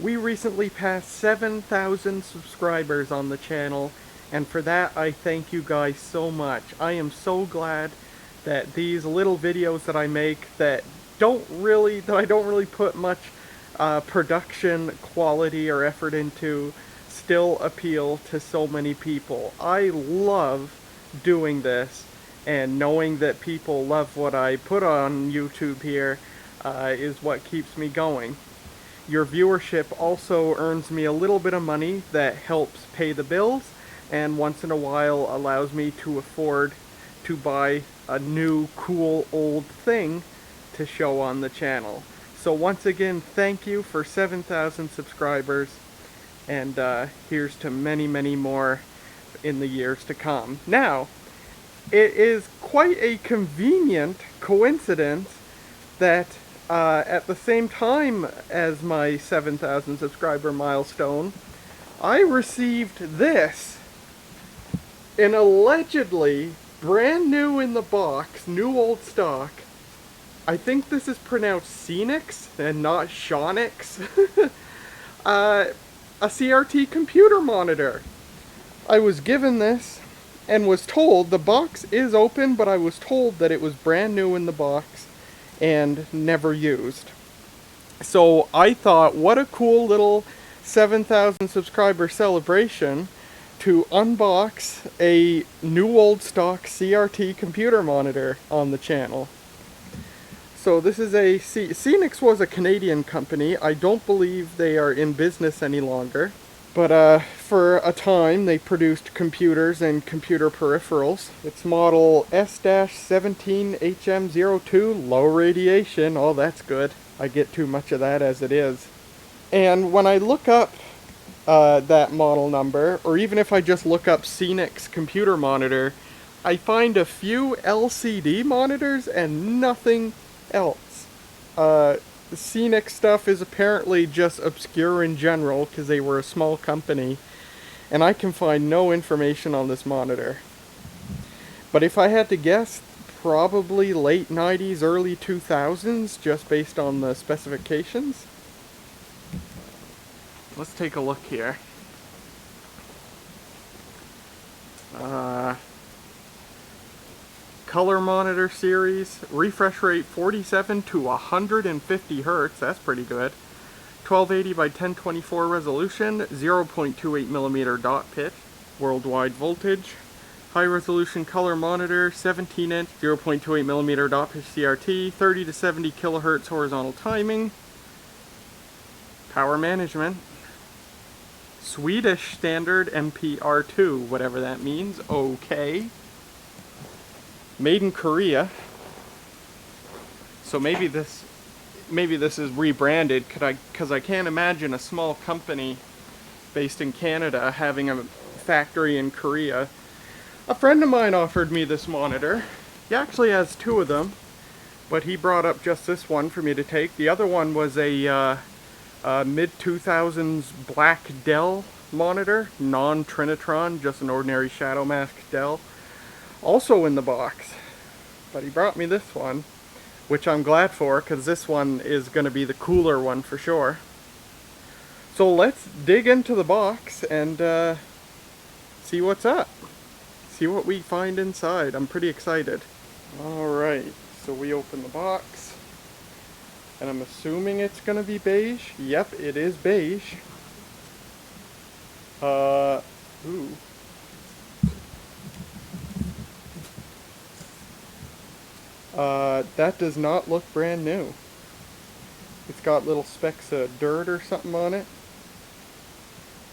We recently passed 7,000 subscribers on the channel, and for that I thank you guys so much. I am so glad that these little videos that I make that I don't really put much production quality or effort into still appeal to so many people. I love doing this, and knowing that people love what I put on YouTube here is what keeps me going. Your viewership also earns me a little bit of money that helps pay the bills, and once in a while allows me to afford to buy a new cool old thing to show on the channel. So once again, thank you for 7,000 subscribers, and here's to many, many more in the years to come. Now, it is quite a convenient coincidence that at the same time as my 7,000 subscriber milestone, I received this, an allegedly brand new in the box, new old stock. I think this is pronounced Scenics and not Shonix. A CRT computer monitor. I was given this and was told the box is open, but I was told that it was brand new in the box and never used. So I thought, what a cool little 7,000 subscriber celebration to unbox a new old stock CRT computer monitor on the channel. So this is a Scenics was a Canadian company. I don't believe they are in business any longer. But for a time they produced computers and computer peripherals. It's model S-17HM02, low radiation. Oh, that's good. I get too much of that as it is. And when I look up that model number, or even if I just look up Scenics computer monitor, I find a few LCD monitors and nothing else. The Scenic stuff is apparently just obscure in general because they were a small company, and I can find no information on this monitor. But if I had to guess, probably late 90s, early 2000s, just based on the specifications. Let's take a look here. Color monitor series, refresh rate 47 to 150 Hertz, that's pretty good. 1280 by 1024 resolution, 0.28 millimeter dot pitch, worldwide voltage. High resolution color monitor, 17 inch, 0.28 millimeter dot pitch CRT, 30 to 70 kilohertz horizontal timing. Power management. Swedish standard MPR2, whatever that means, okay. Made in Korea. So maybe this is rebranded, because I can't imagine a small company based in Canada having a factory in Korea. A friend of mine offered me this monitor. He actually has two of them, but he brought up just this one for me to take. The other one was a mid-2000s black Dell monitor, non-Trinitron, just an ordinary shadow mask Dell. Also in the box, but he brought me this one, which I'm glad for, because this one is going to be the cooler one for sure. So let's dig into the box and see what's up. See what we find inside. I'm pretty excited. Alright, so we open the box, and I'm assuming it's going to be beige. Yep, it is beige. Ooh. That does not look brand new. It's got little specks of dirt or something on it.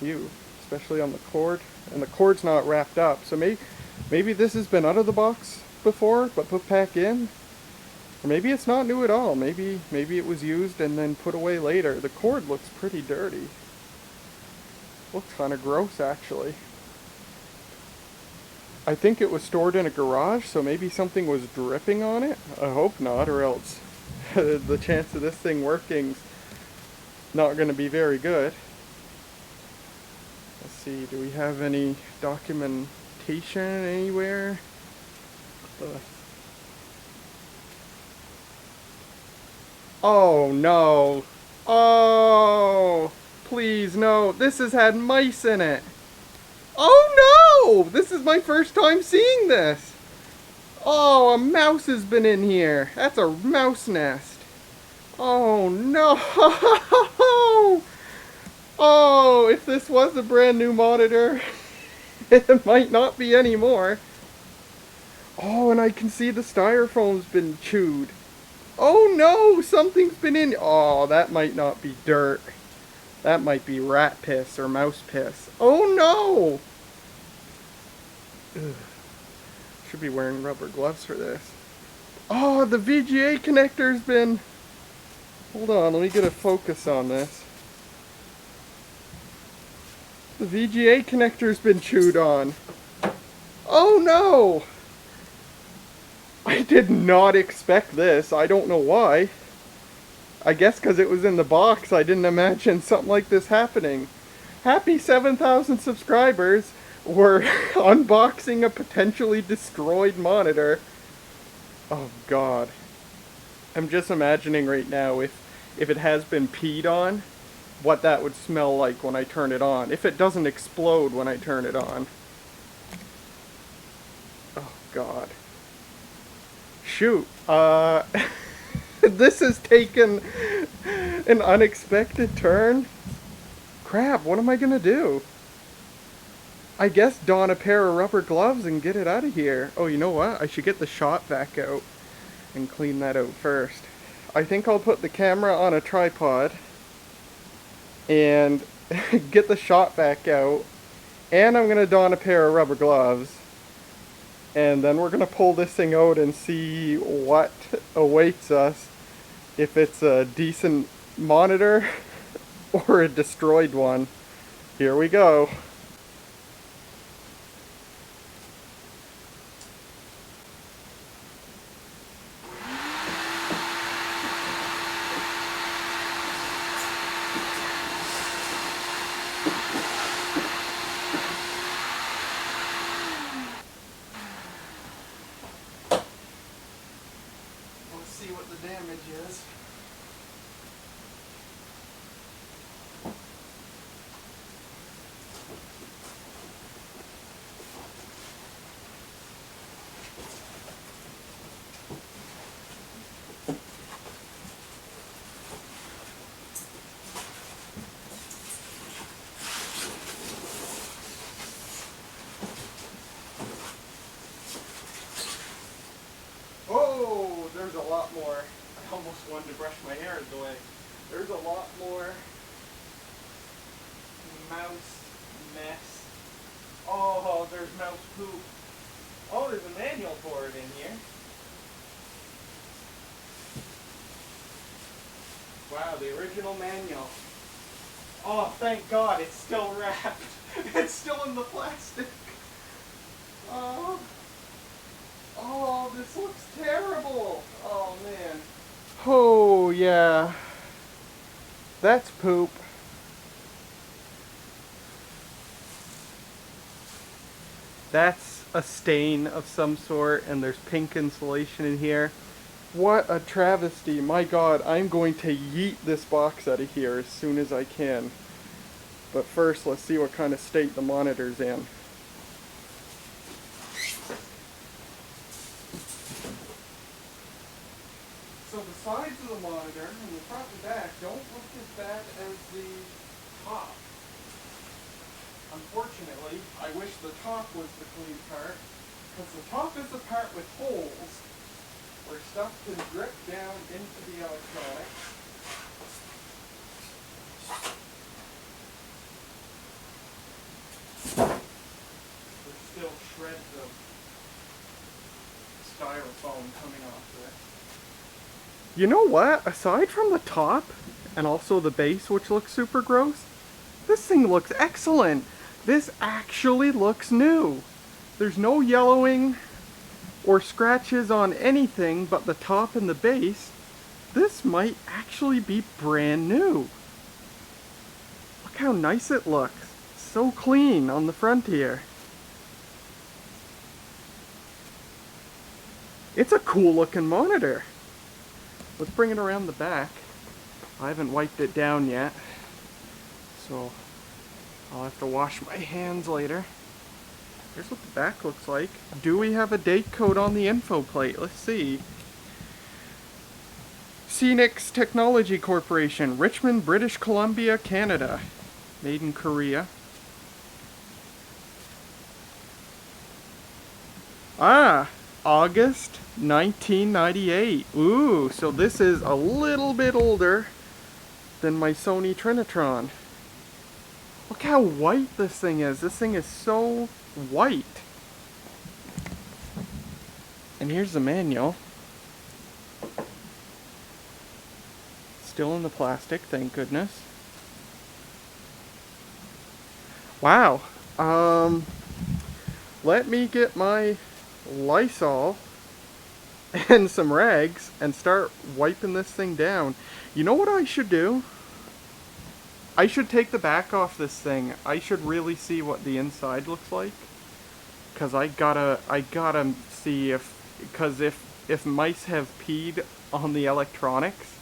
Ew, especially on the cord. And the cord's not wrapped up, so maybe this has been out of the box before, but put back in. Or maybe it's not new at all. Maybe it was used and then put away later. The cord looks pretty dirty. Looks kind of gross, actually. I think it was stored in a garage, so maybe something was dripping on it. I hope not, or else the chance of this thing working's not going to be very good. Let's see, do we have any documentation anywhere? Oh no! Oh! no, this has had mice in it. Oh no! This is my first time seeing this. Oh, a mouse has been in here. That's a mouse nest. Oh no! Oh, if this was a brand new monitor, it might not be anymore. Oh, and I can see the styrofoam's been chewed. Oh no, something's been in. Oh, that might not be dirt. That might be rat piss or mouse piss. Oh no! Ugh. Should be wearing rubber gloves for this. Oh, the VGA connector's been... Hold on, let me get a focus on this. The VGA connector's been chewed on. Oh no! I did not expect this. I don't know why. I guess because it was in the box, I didn't imagine something like this happening. Happy 7,000 subscribers. We're unboxing a potentially destroyed monitor. Oh god. I'm just imagining right now if it has been peed on, what that would smell like when I turn it on. If it doesn't explode when I turn it on. Oh god. Shoot. This has taken an unexpected turn. Crap, what am I gonna do? I guess don a pair of rubber gloves and get it out of here. Oh, you know what? I should get the shop vac out and clean that out first. I think I'll put the camera on a tripod and get the shop vac out, and I'm gonna don a pair of rubber gloves, and then we're gonna pull this thing out and see what awaits us, if it's a decent monitor or a destroyed one. Here we go. See what the damage is. Oh, there's a lot more. I almost wanted to brush my hair away. There's a lot more mouse mess. Oh, there's mouse poop. Oh, there's a manual for it in here. Wow, the original manual. Oh, thank God, it's still wrapped. It's still in the plastic. Oh. Oh, this looks terrible. Oh, man. Oh, yeah. That's poop. That's a stain of some sort, and there's pink insulation in here. What a travesty. My God, I'm going to yeet this box out of here as soon as I can. But first, let's see what kind of state the monitor's in. So the sides of the monitor, and the front and back, don't look as bad as the top. Unfortunately, I wish the top was the clean part, because the top is the part with holes where stuff can drip down into the electronics. There's still shreds of styrofoam coming off this. You know what? Aside from the top, and also the base, which looks super gross, this thing looks excellent. This actually looks new. There's no yellowing or scratches on anything but the top and the base. This might actually be brand new. Look how nice it looks. So clean on the front here. It's a cool looking monitor. Let's bring it around the back. I haven't wiped it down yet, so I'll have to wash my hands later. Here's what the back looks like. Do we have a date code on the info plate? Let's see. Scenics Technology Corporation, Richmond, British Columbia, Canada. Made in Korea. Ah, August 1998. Ooh, so this is a little bit older than my Sony Trinitron. Look how white this thing is. This thing is so white. And here's the manual. Still in the plastic, thank goodness. Wow. Let me get my Lysol and some rags and start wiping this thing down. You know what I should do? I should take the back off this thing. I should really see what the inside looks like. Cause I gotta see if mice have peed on the electronics,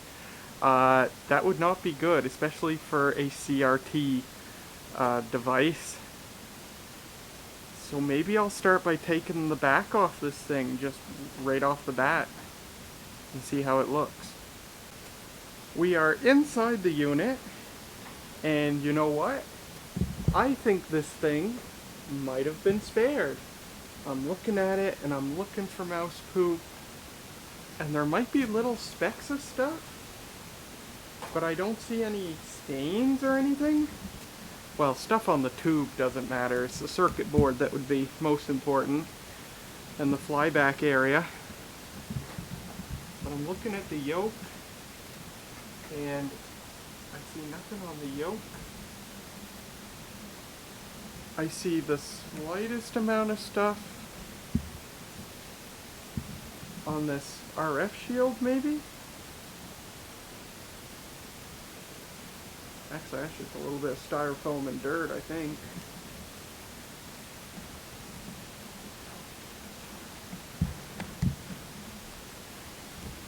that would not be good, especially for a CRT device. So maybe I'll start by taking the back off this thing, just right off the bat, and see how it looks. We are inside the unit, and you know what? I think this thing might have been spared. I'm looking at it, and I'm looking for mouse poop, and there might be little specks of stuff, but I don't see any stains or anything. Well, stuff on the tube doesn't matter. It's the circuit board that would be most important, and the flyback area. But I'm looking at the yoke, and I see nothing on the yoke. I see the slightest amount of stuff on this RF shield, maybe? Actually, that's just a little bit of styrofoam and dirt, I think.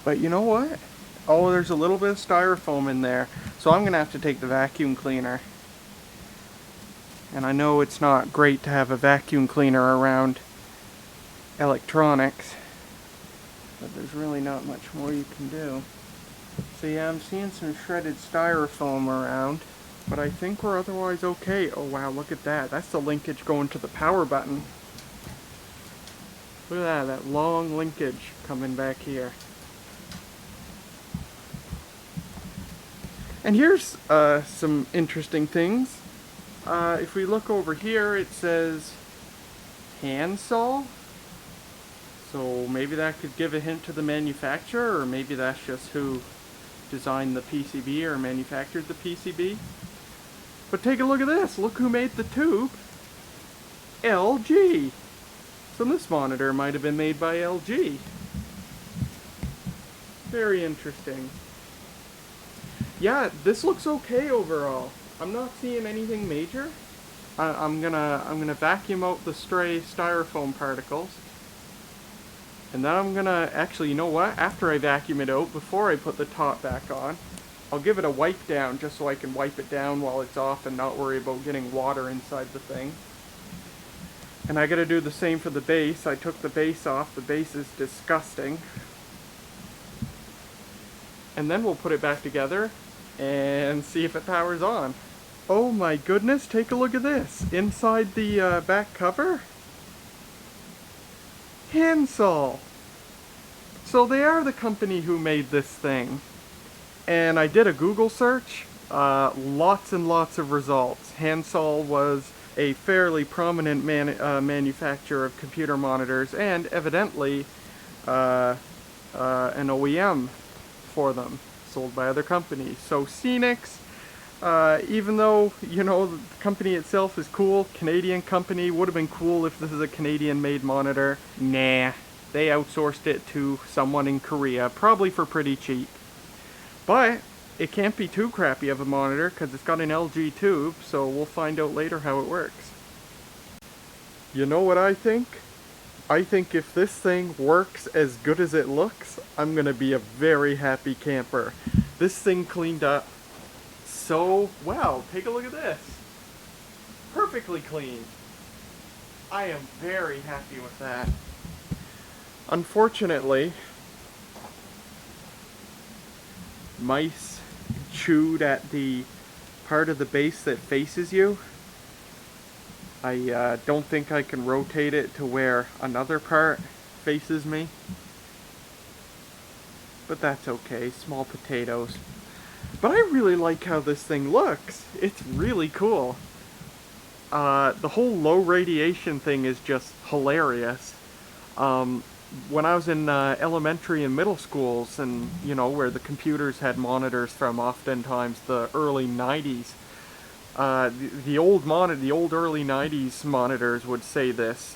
But you know what? Oh, there's a little bit of styrofoam in there. So I'm going to have to take the vacuum cleaner. And I know it's not great to have a vacuum cleaner around electronics, but there's really not much more you can do. So yeah, I'm seeing some shredded styrofoam around, but I think we're otherwise okay. Oh wow, look at that. That's the linkage going to the power button. Look at that long linkage coming back here. And here's some interesting things. If we look over here, it says handsaw. So maybe that could give a hint to the manufacturer, or maybe that's just who designed the PCB or manufactured the PCB. But take a look at this. Look who made the tube. LG. So this monitor might have been made by LG. Very interesting. Yeah, this looks okay overall. I'm not seeing anything major. I'm gonna vacuum out the stray styrofoam particles. And then I'm gonna, actually, you know what? After I vacuum it out, before I put the top back on, I'll give it a wipe down just so I can wipe it down while it's off and not worry about getting water inside the thing. And I gotta do the same for the base. I took the base off. The base is disgusting. And then we'll put it back together and see if it powers on. Oh my goodness, take a look at this. Inside the back cover, handsaw. So they are the company who made this thing. And I did a Google search, lots and lots of results. Handsaw was a fairly prominent manufacturer of computer monitors, and evidently an OEM for them, sold by other companies. So Scenics, even though, you know, the company itself is cool, Canadian company, would have been cool if this is a Canadian-made monitor. Nah, they outsourced it to someone in Korea, probably for pretty cheap. But it can't be too crappy of a monitor because it's got an LG tube, so we'll find out later how it works. You know what I think? I think if this thing works as good as it looks, I'm gonna be a very happy camper. This thing cleaned up so well. Take a look at this. perfectly clean. I am very happy with that. Unfortunately, mice chewed at the part of the base that faces you. I don't think I can rotate it to where another part faces me. But that's okay, small potatoes. But I really like how this thing looks. It's really cool. The whole low radiation thing is just hilarious. When I was in elementary and middle schools, and you know, where the computers had monitors from oftentimes the early 90s, the old early 90s monitors would say this.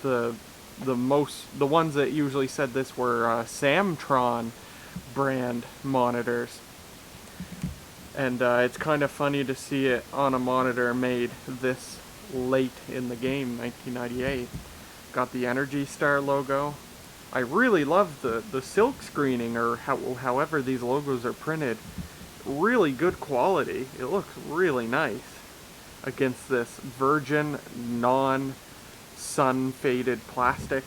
The ones that usually said this were Samtron brand monitors. And it's kind of funny to see it on a monitor made this late in the game, 1998. Got the Energy Star logo. I really love the silk screening, or however these logos are printed. Really good quality. It looks really nice against this virgin, non-sun faded plastic.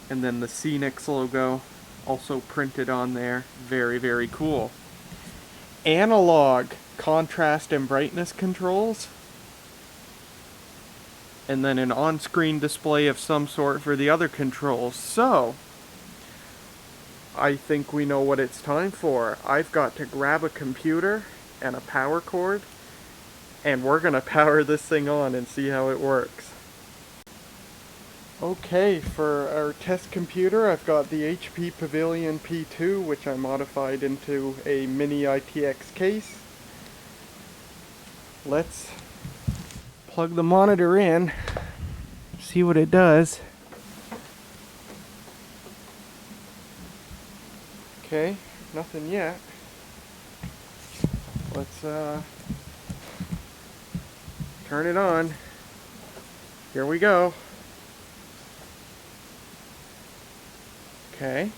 And then the Scenics logo also printed on there. Very, very cool. Analog contrast and brightness controls, and then an on-screen display of some sort for the other controls. So I think we know what it's time for. I've got to grab a computer and a power cord, and we're gonna power this thing on and see how it works. Okay, for our test computer, I've got the HP Pavilion P2, which I modified into a mini ITX case. Let's plug the monitor in, see what it does. Okay, nothing yet. Let's turn it on. Here we go. Okay.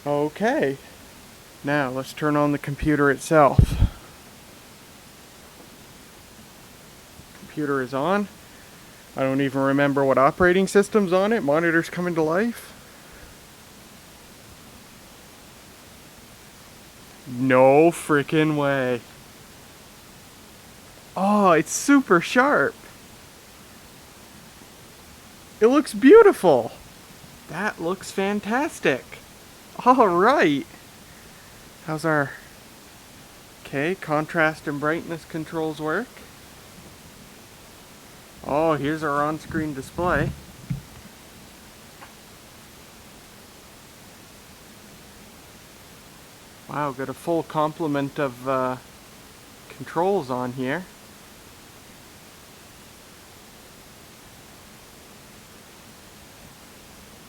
Okay. Now let's turn on the computer itself. Computer is on. I don't even remember what operating system's on it. Monitor's coming to life. No freaking way. Oh, it's super sharp. It looks beautiful. That looks fantastic. All right. How's our... Okay, contrast and brightness controls work. Oh, here's our on-screen display. Wow, got a full complement of controls on here.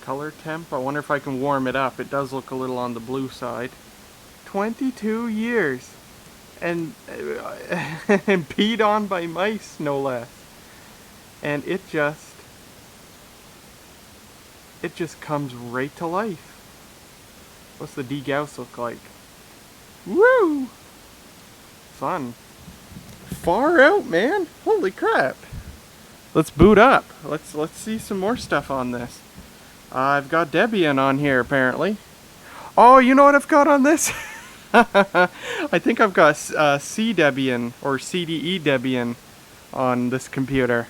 Color temp, I wonder if I can warm it up. It does look a little on the blue side. 22 years. And, and peed on by mice, no less. And it just comes right to life. What's the degauss look like? Woo! Fun. Far out, man. Holy crap. Let's boot up. Let's see some more stuff on this. I've got Debian on here, apparently. Oh, you know what I've got on this? I think I've got C Debian, or CDE Debian, on this computer.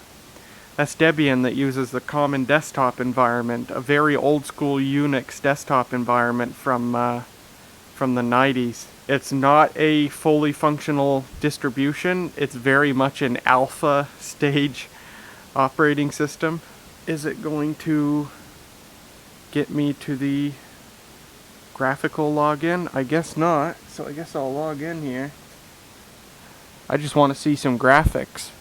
That's Debian that uses the common desktop environment, a very old school Unix desktop environment from the 90s. It's not a fully functional distribution. It's very much an alpha stage operating system. Is it going to get me to the graphical login? I guess not, so I guess I'll log in here. I just want to see some graphics.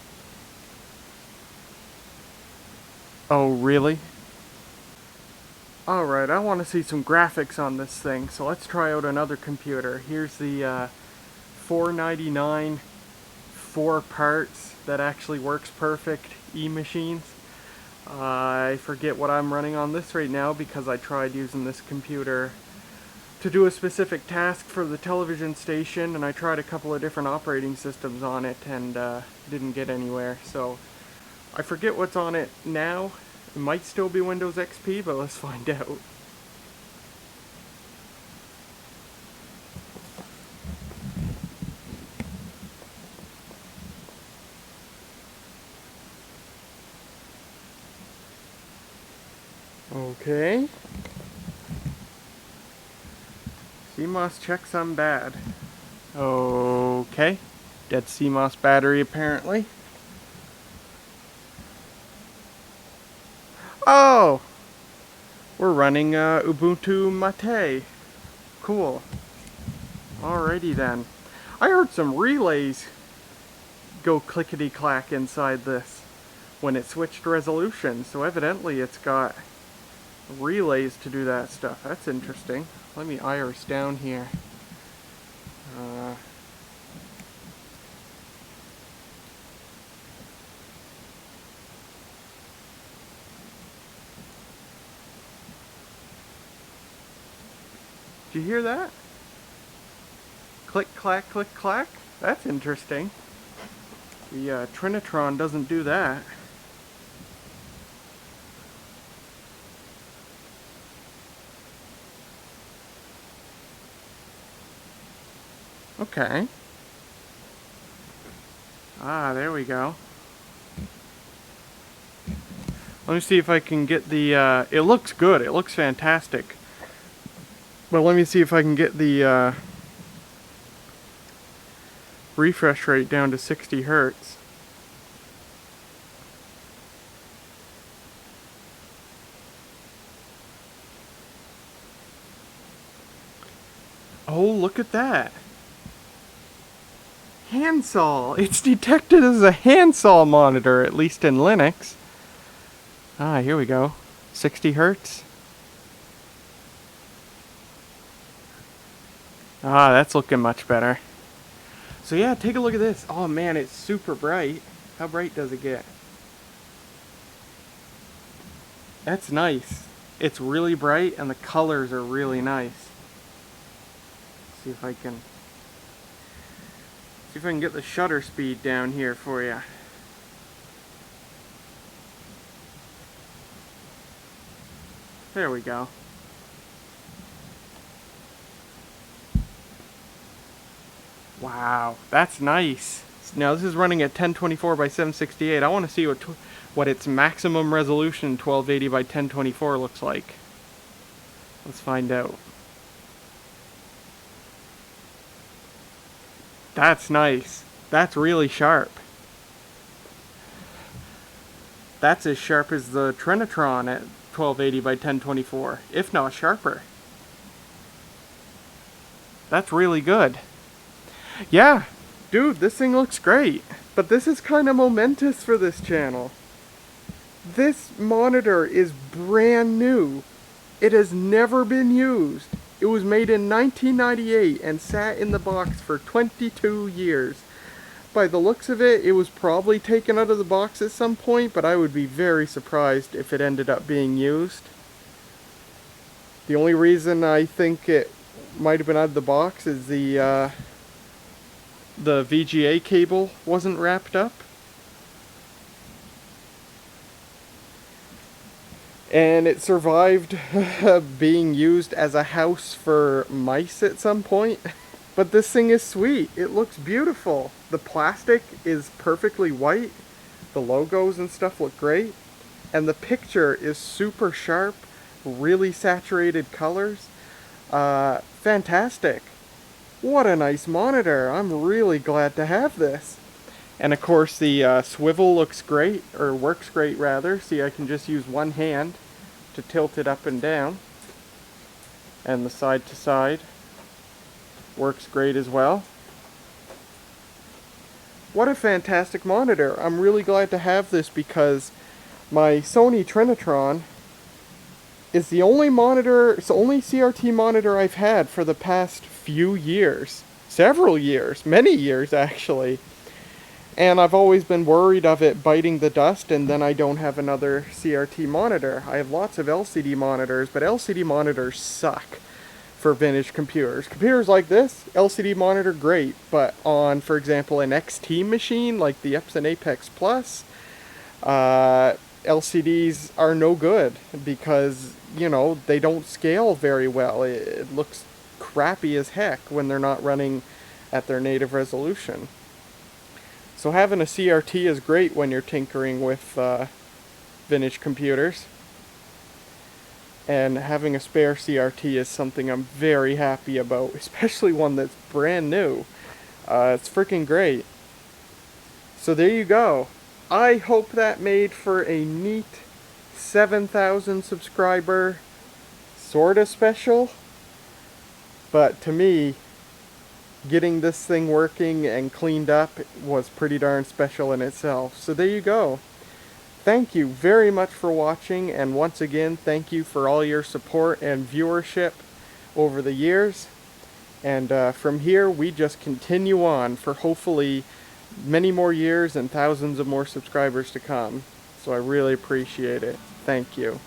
Oh, really? Alright, I want to see some graphics on this thing, so let's try out another computer. Here's the $4.99 4 parts that actually works perfect e-machines. I forget what I'm running on this right now because I tried using this computer to to do a specific task for the television station, and I tried a couple of different operating systems on it and didn't get anywhere. So I forget what's on it now. It might still be Windows XP, but let's find out. Okay. CMOS checksum bad. Okay. Dead CMOS battery apparently. Oh! We're running Ubuntu Mate. Cool. Alrighty then. I heard some relays go clickety-clack inside this when it switched resolution, so evidently it's got relays to do that stuff. That's interesting. Let me iris down here. Did you hear that? Click, clack, click, clack? That's interesting. The Trinitron doesn't do that. Okay. Ah, there we go. Let me see if I can get the, it looks good, it looks fantastic. But let me see if I can get the refresh rate down to 60 Hertz. Oh, look at that. Handsaw. It's detected as a handsaw monitor, at least in Linux. Ah, here we go. 60 Hertz. Ah, that's looking much better. So yeah, take a look at this. Oh man, it's super bright. How bright does it get? That's nice. It's really bright and the colors are really nice. Let's see if I can get the shutter speed down here for you. There we go. Wow, that's nice. Now this is running at 1024 by 768. I want to see what its maximum resolution 1280 by 1024 looks like. Let's find out. That's nice. That's really sharp. That's as sharp as the Trinitron at 1280 by 1024, if not sharper. That's really good. Yeah, dude, this thing looks great. But this is kind of momentous for this channel. This monitor is brand new. It has never been used. It was made in 1998 and sat in the box for 22 years. By the looks of it, it was probably taken out of the box at some point, but I would be very surprised if it ended up being used. The only reason I think it might have been out of the box is the VGA cable wasn't wrapped up. And it survived being used as a house for mice at some point. But this thing is sweet. It looks beautiful. The plastic is perfectly white. The logos and stuff look great. And the picture is super sharp, really saturated colors. Fantastic. What a nice monitor. I'm really glad to have this. And of course the swivel looks great, or works great rather. See, I can just use one hand to tilt it up and down. And the side to side works great as well. What a fantastic monitor. I'm really glad to have this because my Sony Trinitron is the only monitor, it's the only CRT monitor I've had for the past few years. Several years, many years actually. And I've always been worried of it biting the dust and then I don't have another CRT monitor. I have lots of LCD monitors, but LCD monitors suck. for vintage computers. Computers like this, LCD monitor, great, but on, for example, an XT machine like the Epson Apex Plus, LCDs are no good because, you know, they don't scale very well. It looks crappy as heck when they're not running at their native resolution. So having a CRT is great when you're tinkering with vintage computers. And having a spare CRT is something I'm very happy about, especially one that's brand new. It's freaking great. So there you go. I hope that made for a neat 7,000 subscriber sorta special. But to me, getting this thing working and cleaned up was pretty darn special in itself. So there you go. Thank you very much for watching, and once again, thank you for all your support and viewership over the years. And from here, we just continue on for hopefully many more years and thousands of more subscribers to come. So I really appreciate it. Thank you.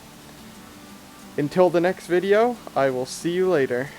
Until the next video, I will see you later.